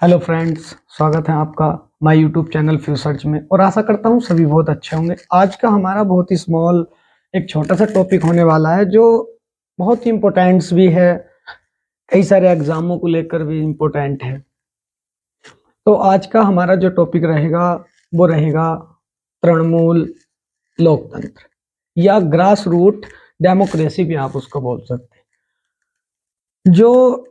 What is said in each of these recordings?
Hello friends, स्वागत है आपका my YouTube channel few search में। और आशा करता हूँ सभी बहुत अच्छे होंगे। आज का हमारा बहुत ही स्मॉल एक छोटा सा टॉपिक होने वाला है जो बहुत ही इम्पोर्टेंट्स भी है, कई सारे एग्जामों को लेकर भी इम्पोर्टेंट है। तो आज का हमारा जो टॉपिक रहेगा वो रहेगा तृणमूल लोकतंत्र या ग्रास रूट डेमोक्रेसी भी आप उसको बोल सकते हैं। जो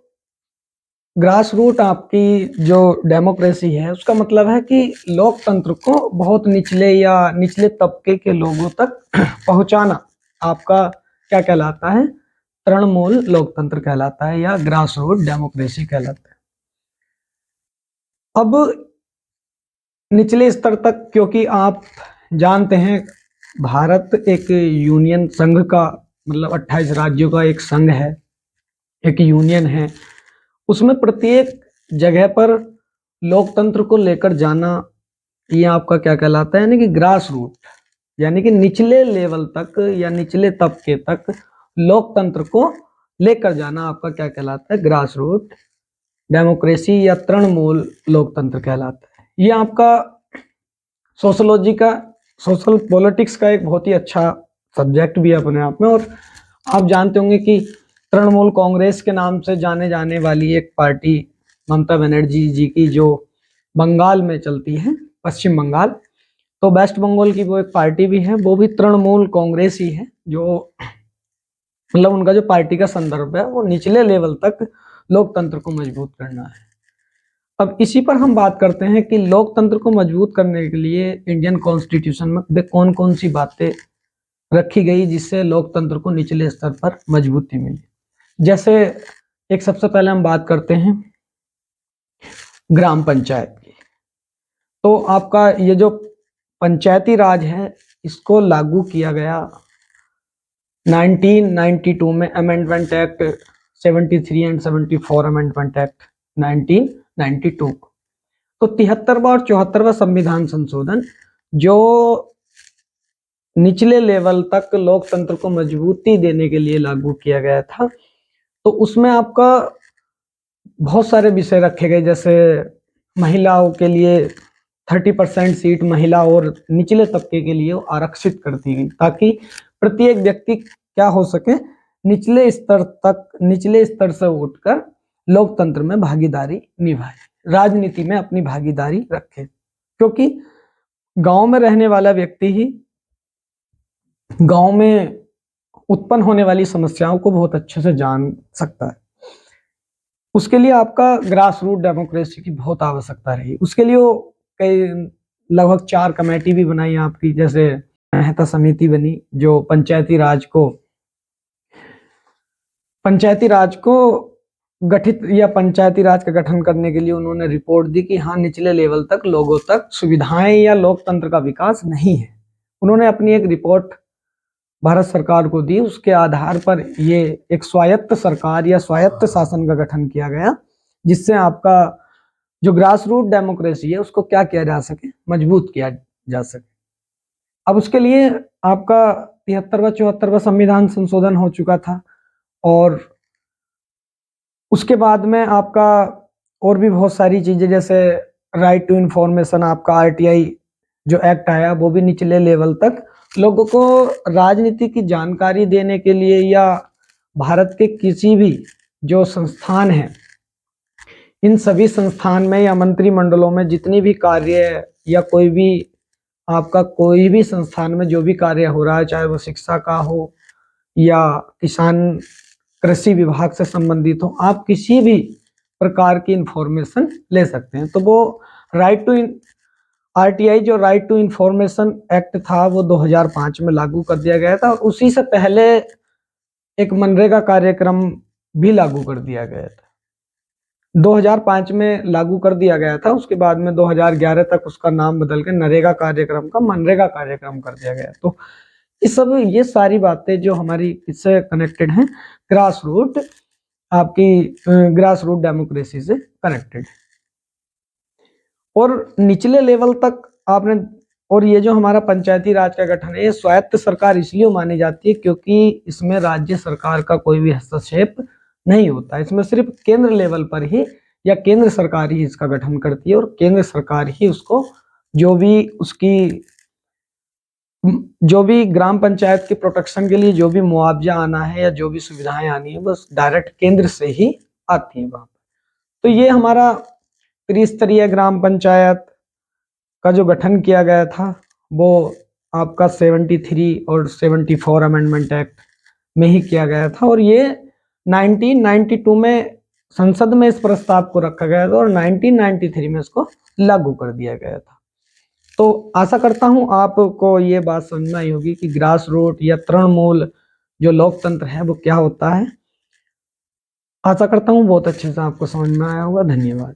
ग्रास रूट आपकी जो डेमोक्रेसी है उसका मतलब है कि लोकतंत्र को बहुत निचले या निचले तबके के लोगों तक पहुंचाना आपका क्या कहलाता है? तृणमूल लोकतंत्र कहलाता है या ग्रास रूट डेमोक्रेसी कहलाता है। अब निचले स्तर तक, क्योंकि आप जानते हैं भारत एक यूनियन संघ का मतलब 28 राज्यों का एक संघ है, एक यूनियन है। उसमें प्रत्येक जगह पर लोकतंत्र को लेकर जाना ये आपका क्या कहलाता है? यानी कि ग्रास रूट, यानी कि निचले लेवल तक या निचले तबके तक लोकतंत्र को लेकर जाना आपका क्या कहलाता है? ग्रास रूट डेमोक्रेसी या तृणमूल लोकतंत्र कहलाता है। ये आपका सोशोलॉजी का, सोशल पॉलिटिक्स का एक बहुत ही अच्छा सब्जेक्ट भी है अपने आप में। और आप जानते होंगे कि तृणमूल कांग्रेस के नाम से जाने जाने वाली एक पार्टी ममता बनर्जी जी की जो बंगाल में चलती है, पश्चिम बंगाल, तो वेस्ट बंगाल की वो एक पार्टी भी है, वो भी तृणमूल कांग्रेस ही है। जो मतलब उनका जो पार्टी का संदर्भ है वो निचले लेवल तक लोकतंत्र को मजबूत करना है। अब इसी पर हम बात करते हैं कि लोकतंत्र को मजबूत करने के लिए इंडियन कॉन्स्टिट्यूशन में कौन कौन सी बातें रखी गई जिससे लोकतंत्र को निचले स्तर पर मजबूती मिली। जैसे एक सबसे पहले हम बात करते हैं ग्राम पंचायत की। तो आपका ये जो पंचायती राज है इसको लागू किया गया 1992 में amendment act 73 and 74 amendment act 1992। तो 73वां और 74वां संविधान संशोधन जो निचले लेवल तक लोकतंत्र को मजबूती देने के लिए लागू किया गया था, तो उसमें आपका बहुत सारे विषय रखे गए। जैसे महिलाओं के लिए 30% सीट महिला और निचले तबके के लिए आरक्षित कर दी गई, ताकि प्रत्येक व्यक्ति क्या हो सके, निचले स्तर से उठकर लोकतंत्र में भागीदारी निभाए, राजनीति में अपनी भागीदारी रखे। क्योंकि गांव में रहने वाला व्यक्ति ही गांव में उत्पन्न होने वाली समस्याओं को बहुत अच्छे से जान सकता है। उसके लिए आपका ग्रास रूट डेमोक्रेसी की बहुत आवश्यकता रही। उसके लिए वो कई लगभग 4 कमेटी भी बनाई आपकी, जैसे मेहता समिति बनी जो पंचायती राज को गठित या पंचायती राज का गठन करने के लिए उन्होंने रिपोर्ट दी कि हाँ, निचले लेवल तक लोगों तक सुविधाएं या लोकतंत्र का विकास नहीं है। उन्होंने अपनी एक रिपोर्ट भारत सरकार को दी। उसके आधार पर ये एक स्वायत्त सरकार या स्वायत्त शासन का गठन किया गया, जिससे आपका जो ग्रास रूट डेमोक्रेसी है उसको क्या किया जा सके, मजबूत किया जा सके। अब उसके लिए आपका 73वां 74वां संविधान संशोधन हो चुका था, और उसके बाद में आपका और भी बहुत सारी चीजें, जैसे राइट टू इंफॉर्मेशन, आपका आरटीआई जो एक्ट आया, वो भी निचले लेवल तक लोगों को राजनीति की जानकारी देने के लिए, या भारत के किसी भी जो संस्थान है, इन सभी संस्थान में या मंत्रिमंडलों में जितनी भी कार्य या कोई भी आपका कोई भी संस्थान में जो भी कार्य हो रहा है, चाहे वो शिक्षा का हो या किसान कृषि विभाग से संबंधित हो, आप किसी भी प्रकार की इंफॉर्मेशन ले सकते हैं। तो वो राइट टू आरटीआई जो राइट टू इंफॉर्मेशन एक्ट था वो 2005 में लागू कर दिया गया था, और उसी से पहले एक मनरेगा कार्यक्रम भी लागू कर दिया गया था। 2005 में लागू कर दिया गया था, उसके बाद में 2011 तक उसका नाम बदल के नरेगा कार्यक्रम का मनरेगा कार्यक्रम कर दिया गया। तो ये सारी बातें जो हमारी इससे कनेक्टेड हैं, ग्रास रूट डेमोक्रेसी से कनेक्टेड। और निचले लेवल तक आपने, और ये जो हमारा पंचायती राज का गठन है, ये स्वायत्त सरकार इसलिए मानी जाती है क्योंकि इसमें राज्य सरकार का कोई भी हस्तक्षेप नहीं होता। इसमें सिर्फ केंद्र लेवल पर ही या केंद्र सरकार ही इसका गठन करती है, और केंद्र सरकार ही उसको जो भी ग्राम पंचायत की प्रोटेक्शन के लिए जो भी मुआवजा आना है या जो भी सुविधाएं आनी है बस डायरेक्ट केंद्र से ही आती है वहां पर। तो ये हमारा त्रिस्तरीय ग्राम पंचायत का जो गठन किया गया था वो आपका 73 और 74 अमेंडमेंट एक्ट में ही किया गया था, और ये 1992 में संसद में इस प्रस्ताव को रखा गया था और 1993 में इसको लागू कर दिया गया था। तो आशा करता हूं आपको ये बात समझ में आई होगी कि ग्रास रूट या तृणमूल जो लोकतंत्र है वो क्या होता है। आशा करता हूं बहुत अच्छे से आपको समझ में आया होगा। धन्यवाद।